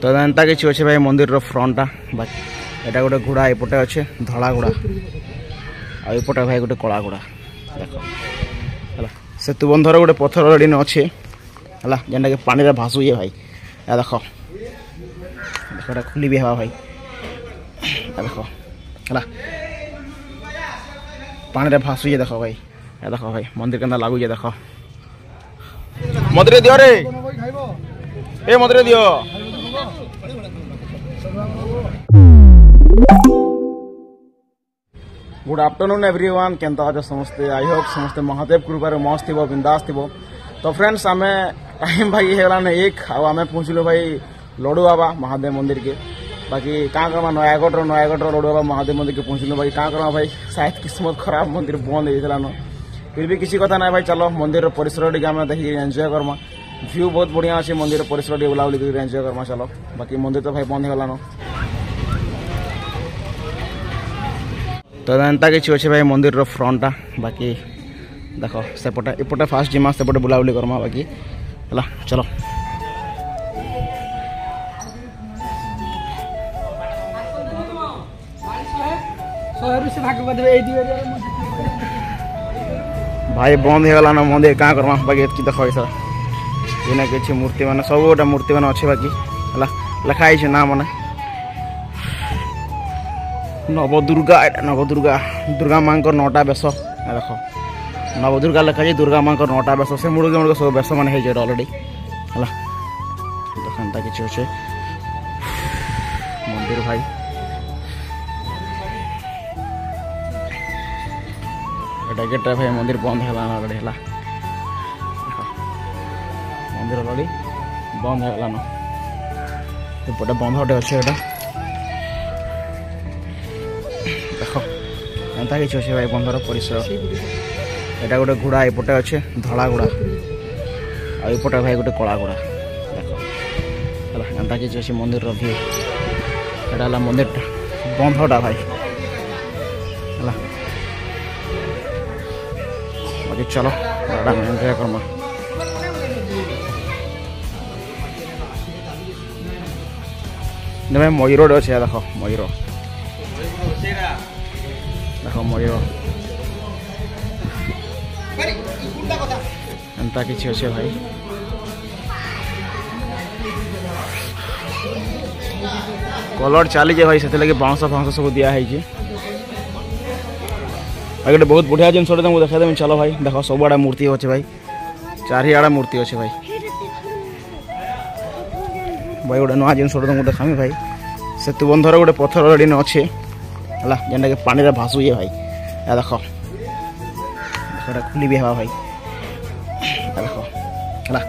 तो एंता किसी अच्छे भाई मंदिर फ्रंटा एटा गोटे घोड़ा एपटे अच्छे धला घोड़ा आउपटे भाई गोटे कला घोड़ा देख है सेतु बंधर गोटे पथर रेडी अच्छे है जेनटा कि पानी रे भासुए भाई या देख देखा खुली भी हवा भाई देख है पानी रे भासुए देख भाई या देख भाई मंदिर के लगुचे देख मंदिर दियो रे ए मंदिर दियो गुड आफ्टरनून एवरीवन केंता आज समस्ते आई होप समस्ते महादेव कृपार मस्त थी बिंदास थी। तो फ्रेंड्स आम टाइम भाई है एक आम पहुँचलु भाई लड्डू बाबा महादेव मंदिर के बाकी क्या करमा नयागढ़ लड्डू बाबा महादेव मंदिर के पहुँचलु भाई क्या करमा भाई शायद किस्मत खराब मंदिर बंद होता न फिर भी किसी कथा ना भाई चलो मंदिर परिसर टी आम देखिए एंजॉय करमा व्यू बहुत बढ़िया अच्छे मंदिर परिसर टी बुलाबुली कर एंजॉय करमा चलो बाकी मंदिर तो भाई बंद होगा तो एंता किसी अच्छे भाई मंदिर फ्रंटा बाकी देख सेपटे एपटे फास्ट जिमा सेपटे बुलाबुली करमा बाकी है चलो भाई बंद होगा ना मंदिर क्या करमा बाकी एतकी देख ये कि मूर्ति मैंने सब गोटे मूर्ति मैंने अच्छे बाकी है लिखाई ना मैंने नवदुर्गा नवदुर्गा दुर्गा माँ को 9टा बेश देख नवदुर्गा लिखाई दुर्गा माँ को 9टा बेश से मुड़ के सब बेश मान अलरेडी है देखता कि अच्छे मंदिर भाई एटा गेटा भाई मंदिर बंद है अलरेडी है मंदिर अलरेडी बंद है एपटे बंद गोटे अच्छे देख एंता कि अच्छे भाई बंधर परिसर एटा गोटे घोड़ा एपटे अच्छे धला घोड़ा आउपटे भाई गोटे कला घोड़ा देख है एंता कि अच्छे मंदिर व्यू एटा मंदिर बंधटा भाई है बाकी चलो एंजॉय करमा भाई मयूर अच्छे देख मयूर देख मयूर एंता कि अच्छे भाई कलर चली जाए भाई से बाउंस फाउंस सब दिखाई गोटे बहुत बढ़िया जिन मुझे देखादेमी चलो भाई देख सब आड़े मूर्ति अच्छे भाई चारिआड़े मूर्ति अच्छे भाई भाई गोटे नुआ जिन तुमको देखामी भाई सेतु बंधर गोटे पथर रेडी अच्छे है जेनटा कि पानी रे भासुए भाई या देख देखा खुली भी हवा भाई देख है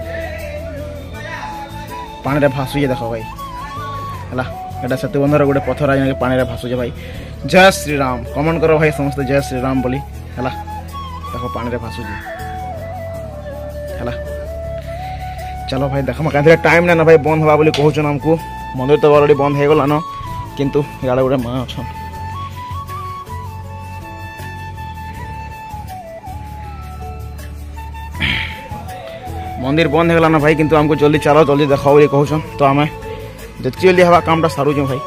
पानी रे भासुए देख भाई है एटा सेतु बंधर गोटे पथर जेन पानी रे भासुए भाई जय श्री राम कमेंट करो भाई समस्त जय श्री राम बोली है देख पानी रे भासुजी है चलो भाई देख क्या टाइम ना भाई बंद हवा बोली कहून आमको मंदिर तो अलरेडी बंद हो गला न किंतु इे गोटे माँ अच्छा मंदिर बंद होगा ना भाई किंतु आमको जल्दी चलो जल्दी देख बोली कहून तो आम जितनी जल्दी हवा कामटा सारूँ भाई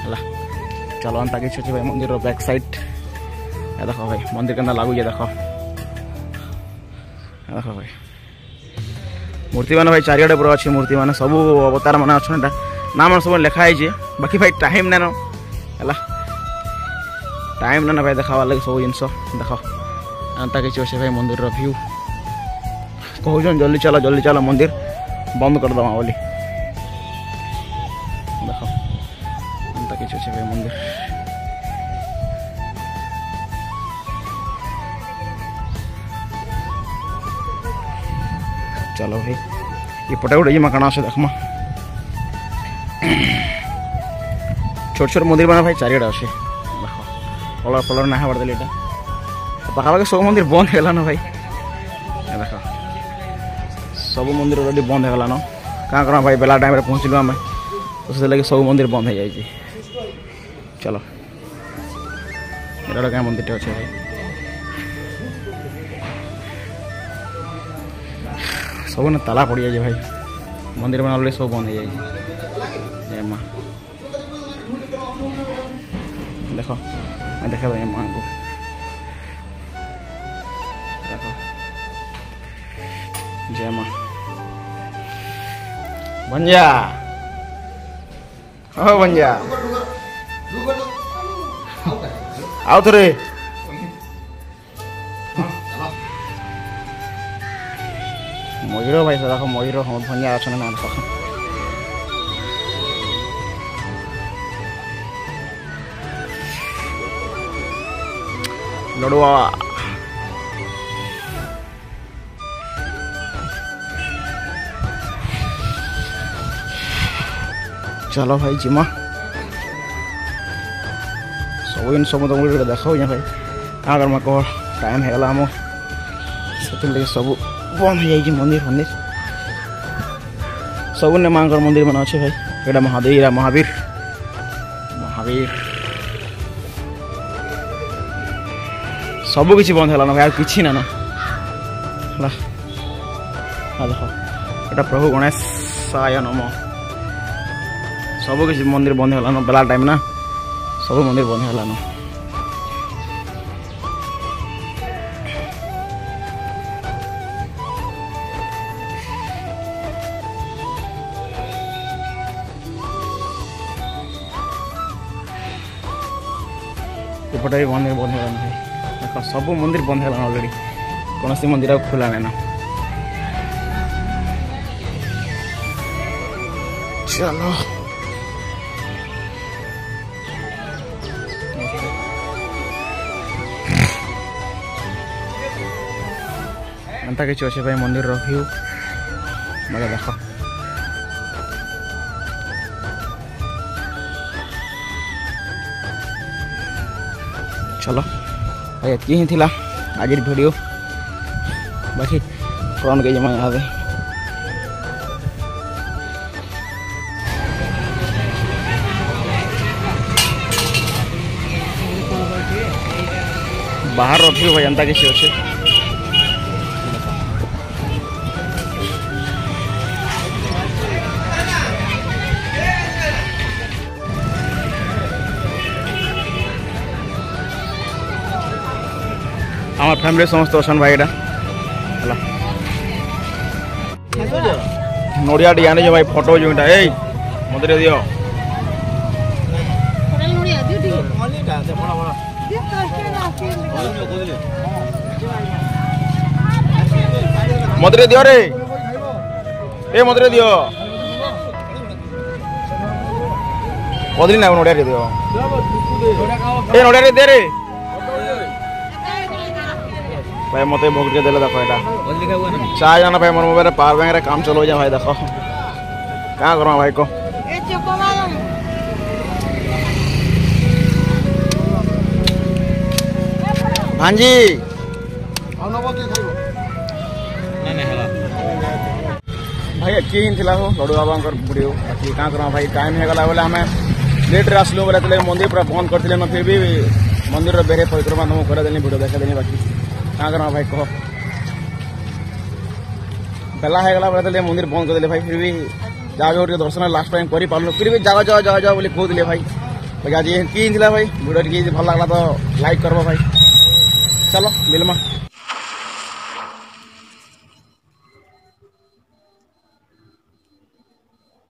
है चलो अंता कि भाई मंदिर बैक साइड देख भाई मंदिर के लगुचे देख देख भाई मूर्ति मैंने भाई चारिआडे पूरा अच्छी मूर्ति मैंने सब अवतार मैंने अच्छा ना मैंने सब लिखाई बाकी भाई टाइम ना है टाइम ना भाई देखा लगे सब जिन देख एंता कि अच्छे भाई मंदिर व्यू कहून जल्दी चलो मंदिर बंद करदमा बोली देख एंता कि अच्छे भाई मंदिर चलो भाई ये पटे गोटे जी काना से देखमा छोट छोट मंदिर बना भाई चारिआडे अच्छे देख कलर फलर ना हबार देली पाखापाखि सब मंदिर बंद होगा न भाई देख सब मंदिर अलरेडी बंद होगा न क्या करा भाई बेला टाइम पहुँचलु आम तो से लगे सब मंदिर बंद हो जाए चलो ये क्या मंदिर अच्छे भाई सब ना ताला पड़ जाए भाई मंदिर में ऑलरेडी सब बंद हो जाए। जय माँ देखो मैं देखा भाई माँ को देखो। जय माँ बन जा हो बन जा आओ थोड़े मयूर भाई देखो मयूर हम भंजा अच्छा ना देखो लड़ुआ चलो भाई जिमा सब इन सब तुमको देखा भाई क्या कर मैं कह टाइम है आम से सब बंद हो जाए मंदिर फंदिर सब ने माँ मंदिर मन अच्छे भाई ये महादेव महावीर महावीर सब किसी बंद है भाई कि ना देख ये प्रभु गणेशाय नम सब किसी मंदिर बंद है बेला टाइम ना सब मंदिर बंद है एपटे भी मंदिर बंद है भाई देख सब मंदिर बंद है ऑलरेडी कौन सी मंदिर खुला ना चलो एंता किसी अच्छे भाई मंदिर व्यू मैं देख चलो भाई ये ही थिला आज वीडियो बाकी कौन के जमा यहाँ बाहर रखी भाई एंता किसी अच्छे आम फैमिली समस्त अच्छा भाई यहाँ नड़िया टी आनी भाई फोटो जो मत दियो मत दियो रे ए मत दियो बदली ना नड़िया दियो ए नड़िया दे रे भाई मत भोग के देले देखो यहाँ चाय जाना भाई मोर मोबाइल पावर बैंक रे काम चलो जा भाई देखो क्या करो भाई को हाँ जी भाई कि हो लड़ू बाबा वीडियो बाकी क्या करो भाई टाइम हो गला बोले आम लेट्रे आसलु बोले मंदिर पूरा बंद करते ना फिर भी मंदिर बेरे परिक्रमा तुमको करदेनी वीडियो देखादेनी बाकी क्या करना भाई कह बेला है बोले मंदिर बंद करदे भाई फिर भी जाओ दर्शन लास्ट टाइम कर पार्लु फिर भी जाओ जाओ जाओ जाओ बोले कहते भाई आज कि भाई वीडियो भल लगला तो लाइक करबो भाई चलो मिलमा।